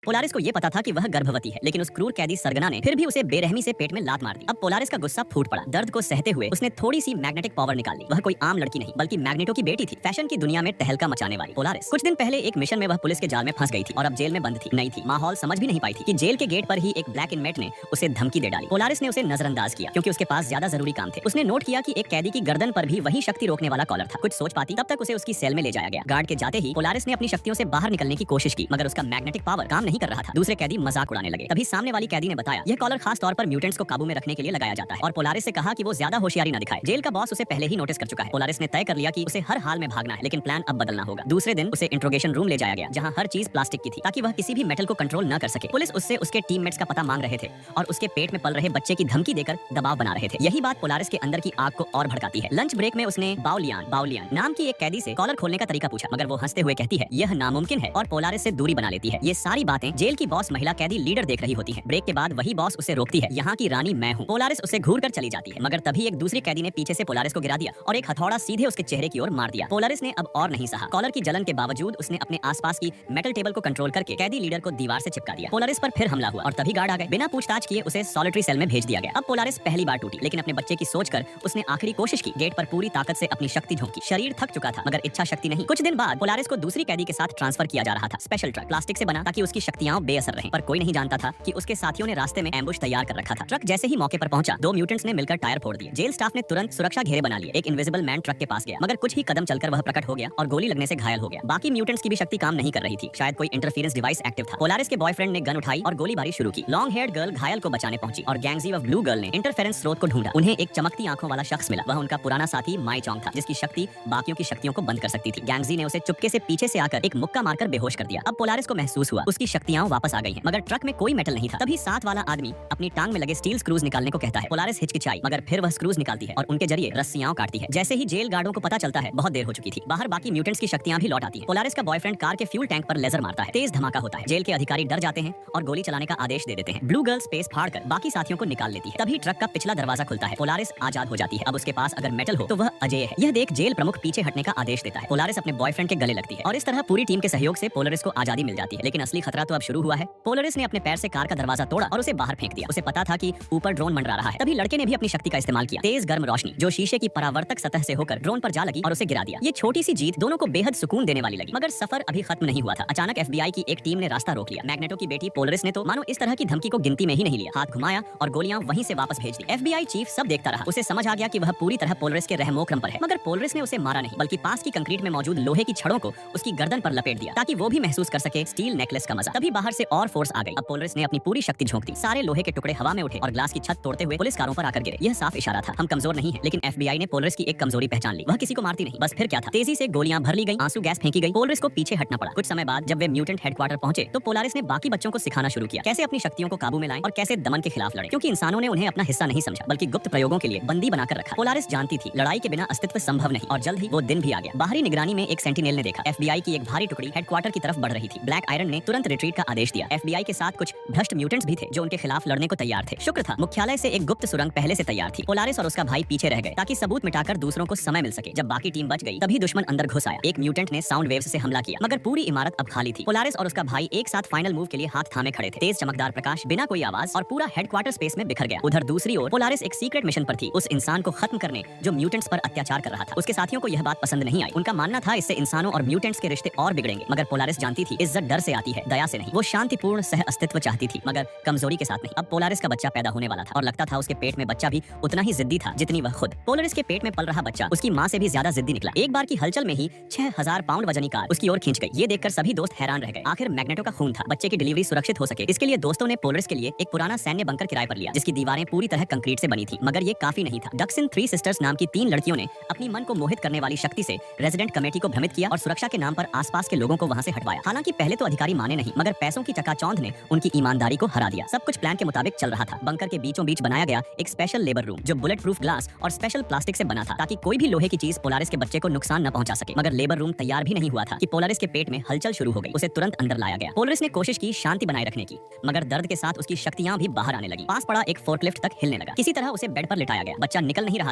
Polaris को ये पता था कि वह गर्भवती है, लेकिन उस क्रूर कैदी सरगना ने फिर भी उसे बेरहमी से पेट में लात मार दी। अब पोलारिस का गुस्सा फूट पड़ा। दर्द को सहते हुए उसने थोड़ी सी मैग्नेटिक पावर निकाल ली। वह कोई आम लड़की नहीं बल्कि मैग्नेटो की बेटी थी, फैशन की दुनिया में तहलका मचाने वाली पोलारिस। कुछ दिन पहले एक मिशन में वह पुलिस के जाल में फंस गई थी और अब जेल में बंद थी। नहीं थी, माहौल समझ भी नहीं पाई थी कि जेल के गेट पर ही एक ब्लैक इनमेट ने उसे धमकी दे डाली। पोलारिस ने उसे नजरअंदाज किया क्योंकि उसके पास ज्यादा जरूरी काम थे। उसने नोट किया कि एक कैदी की गर्दन पर भी वही शक्ति रोकने वाला कॉलर था। कुछ सोच पाती तब तक उसे उसकी सेल में ले जाया गया। गार्ड के जाते ही पोलारिस ने अपनी शक्तियों से बाहर निकलने की कोशिश की, मगर उसका मैग्नेटिक पावर काम नहीं कर रहा था। दूसरे कैदी मजाक उड़ाने लगे। तभी सामने वाली कैदी ने बताया, यह कॉलर खास तौर पर म्यूटेंट्स को काबू में रखने के लिए लगाया जाता है, और पोलारिस से कहा कि वो ज्यादा होशियारी न दिखाए। जेल का बॉस उसे पहले ही नोटिस कर चुका है। पोलारिस ने तय कर लिया कि उसे हर हाल में भागना है, लेकिन प्लान अब बदलना होगा। दूसरे दिन उसे इंट्रोगेशन रूम ले जाया गया, जहां हर चीज प्लास्टिक की थी ताकि वह किसी भी मेटल को कंट्रोल न कर सके। पुलिस उससे उसके टीममेट्स का पता मांग रहे थे और उसके पेट में पल रहे बच्चे की धमकी देकर दबाव बना रहे थे। यही बात पोलारिस के अंदर की आग को और भड़काती है। लंच ब्रेक में उसने बाउलियान नाम की एक कैदी से कॉलर खोलने का तरीका पूछा, मगर वो हंसते हुए कहती है यह नामुमकिन है और पोलारिस से दूरी बना लेती है। ये सारी बातें जेल की बॉस महिला कैदी लीडर देख रही होती है। ब्रेक के बाद वही बॉस उसे रोकती है, यहाँ की रानी मैं हूँ। पोलारिस उसे घूर कर चली जाती है, मगर तभी एक दूसरी कैदी ने पीछे से पोलारिस को गिरा दिया और एक हथौड़ा सीधे उसके चेहरे की ओर मार दिया। पोलारिस ने अब और नहीं सहा। कॉलर की जलन के बावजूद उसने अपने आसपास की मेटल टेबल को कंट्रोल करके कैदी लीडर को दीवार से चिपका दिया। पोलारिस पर फिर हमला हुआ और तभी गार्ड आ गए। बिना पूछताछ किए उसे सॉलिटरी सेल में भेज दिया गया। अब पोलारिस पहली बार टूटी, लेकिन अपने बच्चे की सोचकर उसने आखिरी कोशिश की। गेट पर पूरी ताकत से अपनी शक्ति झोंकी। शरीर थक चुका था, मगर इच्छा शक्ति नहीं। कुछ दिन बाद पोलारिस को दूसरी कैदी के साथ ट्रांसफर किया जा रहा था। स्पेशल ट्रक प्लास्टिक से बना ताकि उसकी शक्तियां बेअसर रहें, पर कोई नहीं जानता था कि उसके साथियों ने रास्ते में एम्बुश तैयार कर रखा था। ट्रक जैसे ही मौके पर पहुंचा, दो म्यूटेंट्स ने मिलकर टायर फोड़ दिए। जेल स्टाफ ने तुरंत सुरक्षा घेरे बना लिए। एक इनविजिबल मैन ट्रक के पास गया, मगर कुछ ही कदम चलकर वह प्रकट हो गया और गोली लगने से घायल हो गया। बाकी म्यूटेंट्स की भी शक्ति काम नहीं कर रही थी, शायद कोई इंटरफेरेंस डिवाइस एक्टिव था। पोलारिस के बॉयफ्रेंड ने गन उठाई और गोलीबारी शुरू की। लॉन्ग हेयर्ड गर्ल घायल को बचाने पहुंची और गैंगजी ऑफ ब्लू गर्ल ने इंटरफेरेंस स्रोत को ढूंढा। उन्हें एक चमकती आंखों वाला शख्स मिला। वह उनका पुराना साथी माई चोंग था, जिसकी शक्ति बाकियों की शक्तियों को बंद कर सकती थी। गैंगजी ने उसे चुपके से पीछे से आकर एक मुक्का मारकर बेहोश कर दिया। अब पोलारिस को महसूस हुआ उसकी शक्तियां वापस आ गई हैं, मगर ट्रक में कोई मेटल नहीं था। तभी साथ वाला आदमी अपनी टांग में लगे स्टील स्क्रूज निकालने को कहता है। पोलारिस हिचकिचाई, मगर फिर वह स्क्रूज निकालती है और उनके जरिए रस्सियां काटती है। जैसे ही जेल गार्डों को पता चलता है बहुत देर हो चुकी थी। बाहर बाकी म्यूटेंट्स की शक्तियां भी लौट आती हैं। पोलारिस का बॉयफ्रेंड कार के फ्यूल टैंक पर लेजर मारता है। तेज धमाका होता है। जेल के अधिकारी डर जाते हैं और गोली चलाने का आदेश दे देते हैं। ब्लू गर्ल स्पेस फाड़कर बाकी साथियों को निकाल लेती है। तभी ट्रक का पिछला दरवाजा खुलता है। पोलारिस आजाद हो जाती है। अब उसके पास अगर मेटल हो तो वह अजेय है। यह देख जेल प्रमुख पीछे हटने का आदेश देता है। पोलारिस अपने बॉयफ्रेंड के गले लगती है और इस तरह पूरी टीम के सहयोग से पोलारिस को आजादी मिल जाती है। लेकिन असली खतरा तो अब शुरू हुआ है। पोलारिस ने अपने पैर से कार का दरवाजा तोड़ा और उसे बाहर फेंक दिया। उसे पता था कि ऊपर ड्रोन मंडरा रहा है। तभी लड़के ने भी अपनी शक्ति का इस्तेमाल किया। तेज गर्म रोशनी जो शीशे की परावर्तक सतह से होकर ड्रोन पर जा लगी और उसे गिरा दिया। ये छोटी सी जीत दोनों को बेहद सुकून देने वाली लगी, मगर सफर अभी खत्म नहीं हुआ था। अचानक एफबीआई की एक टीम ने रास्ता रोक लिया। मैग्नेटो की बेटी पोलारिस ने तो मानो इस तरह की धमकी को गिनती में ही नहीं लिया। हाथ घुमाया और गोलियां वहीं से वापस भेज दी। एफबीआई चीफ सब देखता रहा। उसे समझ आ गया कि वह पूरी तरह पोलारिस के रहमोक्रम पर है, मगर पोलारिस ने उसे मारा नहीं, बल्कि पास की कंक्रीट में मौजूद लोहे की छड़ों को उसकी गर्दन पर लपेट दिया ताकि वो भी महसूस कर सके स्टील नेकलेस का मजा। तभी बाहर से और फोर्स आ गई। अब पोलारिस ने अपनी पूरी शक्ति झोंक दी। सारे लोहे के टुकड़े हवा में उठे और ग्लास की छत तोड़ते हुए पुलिस कारों पर आकर गिरे। यह साफ इशारा था हम कमजोर नहीं है। लेकिन एफबीआई ने पोलारिस की एक कमजोरी पहचान ली। वह किसी को मारती नहीं। बस फिर क्या था, तेजी से गोलियां भर ली गई, आंसू गैस फेंकी गई। पोलारिस को पीछे हटना पड़ा। कुछ समय बाद जब वे म्यूटेंट हेडक्वार्टर पहुंचे तो पोलारिस ने बाकी बच्चों को सिखाना शुरू किया कैसे अपनी शक्तियों को काबू में लाएं और कैसे दमन के खिलाफ लड़ें, क्योंकि इंसानों ने उन्हें अपना हिस्सा नहीं समझा बल्कि गुप्त प्रयोगों के लिए बंदी बनाकर रखा। पोलारिस जानती थी लड़ाई के बिना अस्तित्व संभव नहीं और जल्द ही वो दिन भी आ गया। बाहरी निगरानी में एक सेंटिनेल ने देखा एफबीआई की एक भारी टुकड़ी हेडक्वार्टर की तरफ बढ़ रही थी। ब्लैक आयरन ने तुरंत रिट्रीट का आदेश दिया। एफबीआई के साथ कुछ भ्रष्ट म्यूटेंट्स भी थे जो उनके खिलाफ लड़ने को तैयार थे। शुक्र था मुख्यालय से एक गुप्त सुरंग पहले से तैयार थी। पोलारिस और उसका भाई पीछे रह गए ताकि सबूत मिटाकर दूसरों को समय मिल सके। जब बाकी टीम बच गई तभी दुश्मन अंदर घुस आया। एक म्यूटेंट ने साउंड वेव्स से हमला किया, मगर पूरी इमारत अब खाली थी। पोलारिस और उसका भाई एक साथ फाइनल मूव के लिए हाथ थामे खड़े थे। तेज चमकदार प्रकाश, बिना कोई आवाज, और पूरा हेडक्वार्टर स्पेस में बिखर गया। उधर दूसरी ओर पोलारिस एक सीक्रेट मिशन पर थी, उस इंसान को खत्म करने जो म्यूटेंट्स पर अत्याचार कर रहा था। उसके साथियों को यह बात पसंद नहीं आई। उनका मानना था इससे इंसानों और म्यूटेंट्स के रिश्ते और बिगड़ेंगे, मगर पोलारिस जानती थी इज्जत डर से आती है, दया से नहीं। वो शांतिपूर्ण सह अस्तित्व चाहती थी, मगर कमजोरी के साथ नहीं। अब पोलारिस का बच्चा पैदा होने वाला था और लगता था उसके पेट में बच्चा भी उतना ही जिद्दी था जितनी वह खुद। पोलारिस के पेट में पल रहा बच्चा उसकी माँ से भी ज्यादा जिद्दी निकला। एक बार की हलचल में ही 6000 पाउंड वजनी कार उसकी ओर खींच गई। ये देखकर सभी दोस्त हैरान रह गए। आखिर मैग्नेटो का खून था। बच्चे की डिलीवरी सुरक्षित हो सके इसके लिए दोस्तों ने पोलारिस के लिए एक पुराना सैन्य बंकर किराए पर लिया, जिसकी दीवारें पूरी तरह कंक्रीट से बनी थी। मगर ये काफी नहीं था। डक्सिन थ्री सिस्टर्स नाम की 3 लड़कियों ने अपनी मन को मोहित करने वाली शक्ति से रेजिडेंट कमेटी को भ्रमित किया और सुरक्षा के नाम पर आसपास के लोगों को वहां से हटवाया। हालांकि पहले तो अधिकारी माने नहीं, मगर पैसों की चकाचौंध ने उनकी ईमानदारी को हरा दिया। सब कुछ प्लान के मुताबिक चल रहा था। बंकर के बीचों बीच बनाया गया एक स्पेशल लेबर रूम जो बुलेट प्रूफ ग्लास और स्पेशल प्लास्टिक से बना था ताकि कोई भी लोहे की चीज पोलारिस के बच्चे को नुकसान न पहुंचा सके। मगर लेबर रूम तैयार भी नहीं हुआ था कि पोलारिस के पेट में हलचल शुरू हो गई। उसे तुरंत अंदर लाया गया। पोलारिस ने कोशिश की शांति बनाए रखने की, मगर दर्द के साथ उसकी शक्तियां भी बाहर आने लगी। पास पड़ा एक फोर्कलिफ्ट तक हिलने लगा। किसी तरह उसे बेड पर लिटाया गया। बच्चा निकल नहीं रहा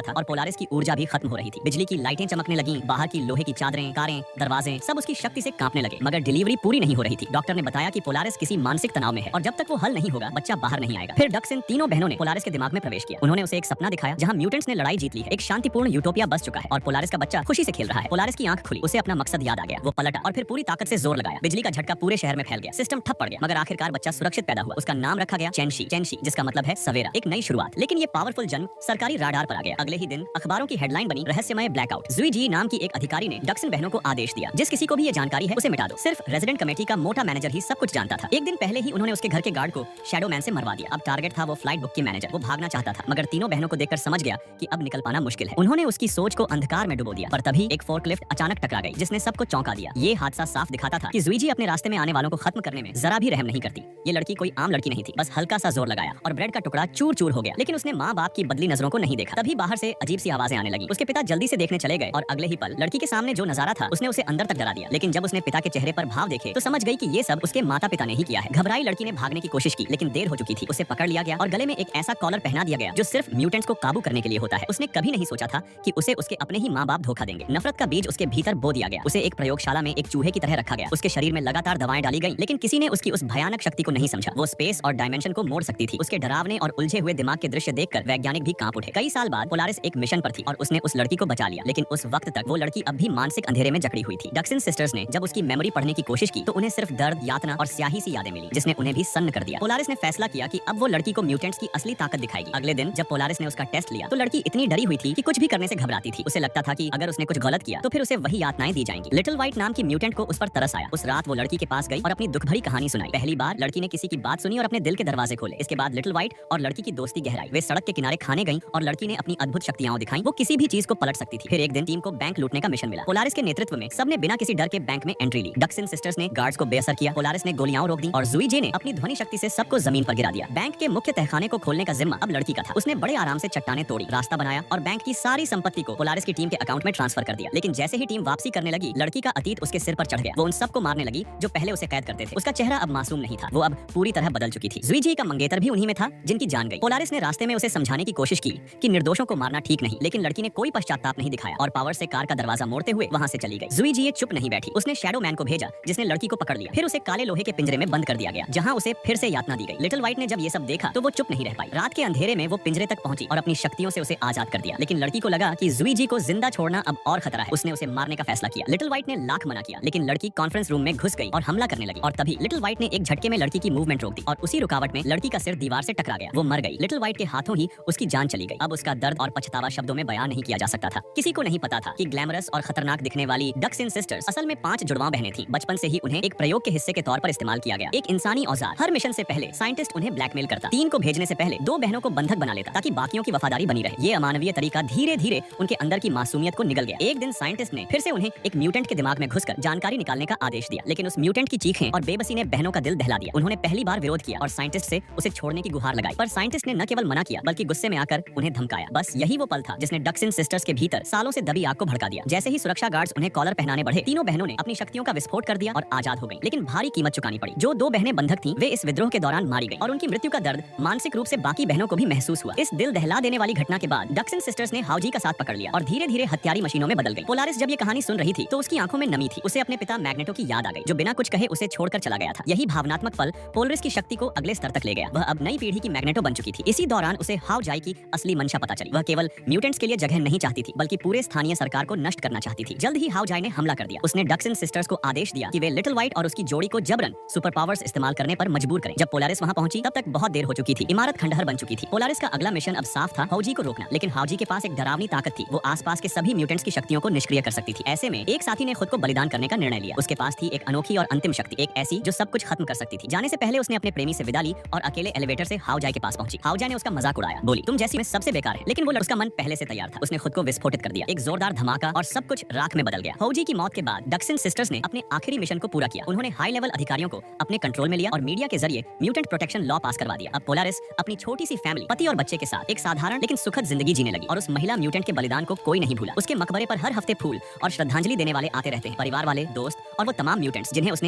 था और पोलारिस की ऊर्जा भी खत्म हो रही थी। बिजली की लाइटें चमकने लगी। बाहर की लोहे की चादरें, कारें, दरवाजे सब उसकी शक्ति से कांपने लगे, मगर डिलीवरी पूरी नहीं हो रही थी। डॉक्टर ने बताया बताया कि पोलारिस किसी मानसिक तनाव में है और जब तक वो हल नहीं होगा बच्चा बाहर नहीं आएगा। फिर डक्स इन तीनों बहनों ने पोलारिस के दिमाग में प्रवेश किया। उन्होंने उसे एक सपना दिखाया जहाँ म्यूटेंट्स ने लड़ाई जीत ली है, एक शांतिपूर्ण यूटोपिया बस चुका है और पोलारिस का बच्चा खुशी से खेल रहा है। पोलारिस की आंख खुली, उसे अपना मकसद याद आ गया। वो पलटा और फिर पूरी ताकत से जोर लगाया। बिजली का झटका पूरे शहर में फैल गया, सिस्टम ठप पड़ गया, मगर आखिरकार बच्चा सुरक्षित पैदा हुआ। उसका नाम रखा गया चेंशी, जिसका मतलब है सवेरा, एक नई शुरुआत। लेकिन ये पावरफुल जन्म सरकारी राडार पर आ गया। अगले ही दिन अखबारों की हेडलाइन बनी, रहस्यमय ब्लैकआउट। जुई जी नाम की एक अधिकारी ने डक्स इन बहनों को आदेश दिया, जिस किसी को भी ये जानकारी है उसे मिटा दो। सिर्फ रेजिडेंट कमेटी का मोटा मैनेजर ही सब कुछ जानता था। एक दिन पहले ही उन्होंने उसके घर के गार्ड को शैडो मैन से मरवा दिया। अब टारगेट था वो फ्लाइट बुक की मैनेजर। वो भागना चाहता था, मगर तीनों बहनों को देखकर समझ गया कि अब निकल पाना मुश्किल है। उन्होंने उसकी सोच को अंधकार में डुबो दिया। पर तभी एक फोर्कलिफ्ट अचानक टकरा गई, जिसने सबको चौंका दिया। ये हादसा साफ दिखाता था कि जुई जी अपने रास्ते में आने वालों को खत्म करने में जरा भी रहम नहीं करती। ये लड़की कोई आम लड़की नहीं थी, बस हल्का सा जोर लगाया और ब्रेड का टुकड़ा चूर चूर हो गया। लेकिन उसने माँ बाप की बदली नजरों को नहीं देखा। तभी बाहर से अजीब सी आवाजें आने लगी। उसके पिता जल्दी से देखने चले गए और अगले ही पल लड़की के सामने जो नजारा था उसने उसे अंदर तक डरा दिया। लेकिन जब उसने पिता के चेहरे पर भाव देखे तो समझ गई कि ये सब उसके माता पिता ने ही किया है। घबराई लड़की ने भागने की कोशिश की, लेकिन देर हो चुकी थी। उसे पकड़ लिया गया और गले में एक ऐसा कॉलर पहना दिया गया जो सिर्फ म्यूटेंट्स को काबू करने के लिए होता है। उसने कभी नहीं सोचा था कि उसे उसके अपने ही माँ बाप धोखा देंगे। नफरत का बीज उसके भीतर बो दिया गया। उसे एक प्रयोगशाला में एक चूहे की तरह रखा गया। उसके शरीर में लगातार दवाएं डाली गई, लेकिन किसी ने उसकी उस भयानक शक्ति को नहीं समझा। वो स्पेस और डायमेंशन को मोड़ सकती थी। उसके डरावने और उलझे हुए दिमाग के दृश्य देखकर वैज्ञानिक भी कांप उठे। कई साल बाद पोलारिस एक मिशन पर थी और उसने उस लड़की को बचा लिया, लेकिन उस वक्त तक वो लड़की अब भी मानसिक अंधेरे में जकड़ी हुई थी। डक्स इन सिस्टर्स ने जब उसकी मेमोरी पढ़ने की कोशिश की तो उन्हें सिर्फ दर्द, यातना और स्याही सी यादें मिली, जिसने उन्हें भी सन्न कर दिया। पोलारिस ने फैसला किया कि अब वो लड़की को म्यूटेंट्स की असली ताकत दिखाएगी। अगले दिन जब पोलारिस ने उसका टेस्ट लिया तो लड़की इतनी डरी हुई थी कि कुछ भी करने से घबराती थी। उसे लगता था कि अगर उसने कुछ गलत किया तो फिर उसे वही यातनाएं दी जाएंगी। लिटिल व्हाइट नाम की म्यूटेंट को उस पर तरस आया। उस रात वो लड़की के पास गई और अपनी दुख भरी कहानी सुनाई। पहली बार लड़की ने किसी की बात सुनी और अपने दिल के दरवाजे खोले। इसके बाद लिटिल व्हाइट और लड़की की दोस्ती गहराई। वे सड़क के किनारे खाने गईं और लड़की ने अपनी अद्भुत शक्तियां दिखाई। वो किसी भी चीज को पलट सकती थी। फिर एक दिन टीम को बैंक लूटने का मिशन मिला। पोलारिस के नेतृत्व में सबने बिना किसी डर के बैंक में एंट्री ली। डक्स इन सिस्टर्स ने गार्ड्स को बेअसर किया। पोलारिस ने गोलियां रोक दी और जुई जी ने अपनी ध्वनि शक्ति से सबको जमीन पर गिरा दिया। बैंक के मुख्य तहखाने को खोलने का जिम्मा अब लड़की का था। उसने बड़े आराम से चट्टाने तोड़ी, रास्ता बनाया और बैंक की सारी संपत्ति को पोलारिस की टीम के अकाउंट में ट्रांसफर कर दिया। लेकिन जैसे ही टीम वापसी करने लगी, लड़की का अतीत उसके सिर पर चढ़ गया। वो उन सबको मारने लगी जो पहले उसे कैद करते थे। उसका चेहरा अब मासूम नहीं था, वो अब पूरी तरह बदल चुकी थी। जुई जी का मंगेतर भी उन्हीं में था जिनकी जान गई। पोलारिस ने रास्ते में उसे समझाने की कोशिश की कि निर्दोषों को मारना ठीक नहीं, लेकिन लड़की ने कोई पश्चाताप नहीं दिखाया और पावर से कार का दरवाजा मोड़ते हुए वहां से चली गई। जुई जी चुप नहीं बैठी। उसने शैडो मैन को भेजा, जिसने लड़की को पकड़ लिया। फिर उसे काले लोहे के पिंजरे में बंद कर दिया गया, जहां उसे फिर से यातना दी गई। लिटिल व्हाइट ने जब ये सब देखा तो वो चुप नहीं रह पाई। रात के अंधेरे में वो पिंजरे तक पहुंची और अपनी शक्तियों से उसे आजाद कर दिया। लेकिन लड़की को लगा कि जुई जी को जिंदा छोड़ना अब और खतरा है। उसने उसे मारने का फैसला किया। लिटिल व्हाइट ने लाख मना किया, लेकिन लड़की कॉन्फ्रेंस रूम में घुस गई और हमला करने लगी। और तभी लिटिल व्हाइट ने एक झटके में लड़की की मूवमेंट रोक दी और उसी रुकावट में लड़की का सिर दीवार से टकरा गया। वो मर गई। लिटिल व्हाइट के हाथों ही उसकी जान चली गई। अब उसका दर्द और पछतावा शब्दों में बयान नहीं किया जा सकता था। किसी को नहीं पता था कि ग्लैमरस और खतरनाक दिखने वाली डक्स इन सिस्टर्स असल में 5 जुड़वां बहनें थीं। बचपन से ही उन्हें एक प्रयोग के हिस्से के तौर पर इस्तेमाल किया गया, एक इंसानी औजार। हर मिशन से पहले साइंटिस्ट उन्हें ब्लैकमेल करता। 3 को भेजने से पहले 2 बहनों को बंधक बना लेता ताकि बाकियों की वफादारी बनी रहे। ये अमानवीय तरीका धीरे धीरे उनके अंदर की मासूमियत को निगल गया। एक दिन साइंटिस्ट ने फिर से उन्हें एक म्यूटेंट के दिमाग में घुसकर जानकारी निकालने का आदेश दिया, लेकिन उस म्यूटेंट की चीखें और बेबसी ने बहनों का दिल दहला दिया। उन्होंने पहली बार विरोध किया और साइंटिस्ट से उसे छोड़ने की गुहार लगाई, पर साइंटिस्ट ने न केवल मना किया बल्कि गुस्से में आकर उन्हें धमकाया। बस यही वो पल था जिसने डक्स इन सिस्टर्स के भीतर सालों से दबी आग को भड़का दिया। जैसे ही सुरक्षा गार्ड्स उन्हें कॉलर पहनाने बढ़े, तीनों बहनों ने अपनी शक्तियों का विस्फोट कर दिया और आजाद हो गईं। लेकिन भारी कीमत चुकानी पड़ी। जो 2 बहनें बंधक थीं, वे इस विद्रोह के दौरान मारी गईं और उनकी मृत्यु का दर्द मानसिक रूप से बाकी बहनों को भी महसूस हुआ। इस दिल दहला देने वाली घटना के बाद डक्स इन सिस्टर्स ने हाउजी का साथ पकड़ लिया और धीरे धीरे हत्यारी मशीनों में बदल गई। पोलारिस जब ये कहानी सुन रही थी तो उसकी आंखों में नमी थी। उसे अपने पिता मैग्नेटो की याद आ गई, जो बिना कुछ कहे उसे छोड़कर चला गया था। यही भावनात्मक पल पोलरिस की शक्ति को अगले स्तर तक ले गया। वह अब नई पीढ़ी की मैग्नेटो बन चुकी थी। इसी दौरान उसे हाउ जाई की असली मंशा पता चली। वह केवल म्यूटेंट्स के लिए जगह नहीं चाहती थी, बल्कि पूरे स्थानीय सरकार को नष्ट करना चाहती थी। जल्द ही हाउ जाई ने हमला कर दिया। उसने डक्स इन सिस्टर्स को आदेश दिया कि वे लिटिल व्हाइट और उसकी जोड़ी को जबरन सुपर पावर्स इस्तेमाल करने पर मजबूर करें। जब पोलारिस वहां पहुंची तब तक बहुत देर हो चुकी थी। इमारत खंडहर बन चुकी थी। पोलारिस का अगला मिशन अब साफ था, हाउजी को रोकना। लेकिन हाउजी के पास एक डरावनी ताकत थी। वो आसपास के सभी म्यूटेंट्स की शक्तियों को निष्क्रिय कर सकती थी। ऐसे में एक साथी ने खुद को बलिदान करने का निर्णय लिया। उसके पास थी एक अनोखी और अंतिम शक्ति, एक ऐसी जो सब कुछ खत्म कर सकती थी। जाने से पहले उसने अपने प्रेमी से विदा ली और अकेले एलिवेटर से हाउ जाई के पास पहुंची। हाउ जाई ने उसका मजाक उड़ाया, बोली तुम जैसी में सबसे बेकार है। लेकिन वो उसका मन पहले से तैयार था। उसने खुद को विस्फोटित कर दिया। एक जोरदार धमाका और सब कुछ राख में बदल गया। हाउजी की मौत के बाद डक्स इन सिस्टर्स ने अपने आखिरी मिशन को पूरा किया। उन्होंने हाई लेवल अधिकारियों को अपने कंट्रोल में लिया और मीडिया के जरिए म्यूटेंट प्रोटेक्शन लॉ पास करवा दिया। अब पोलारिस अपनी छोटी सी फैमिली, पति और बच्चे के साथ एक साधारण लेकिन सुखद जिंदगी जीने लगी और उस महिला म्यूटेंट के बलिदान को कोई नहीं भूला। उसके मकबरे पर हर हफ्ते फूल और श्रद्धांजलि देने वाले आते रहते हैं, परिवार वाले, दोस्त और वो तमाम म्यूटेंट्स जिन्हें उसने